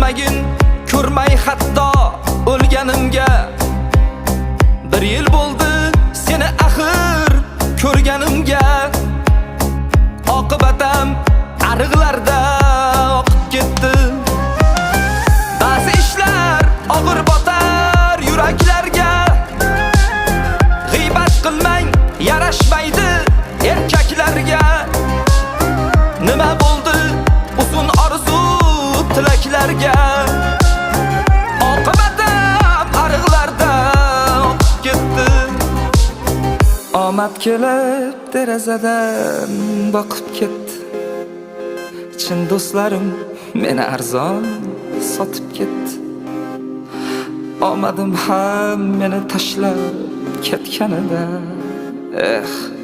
ko'zlagin ko'rmay hatto o'lganimga. Bir yil bo'ldi seni axir ko'rganimga. Oqibatam ariqlarda oqib ketdi. Ba'zi ishlar og'ir botar yuraklarga. G'iybat qilmang, yarashmaydi erkaklarga. Nima bo'ldi uzun orzu tilaklarga? Oqibatam ariqlarda oqib ketdi. Omad kelib derazadan boqib ketdi. Chin do'stlarim meni arzon sotib ketdi. Omadim ham meni tashlab ketganida.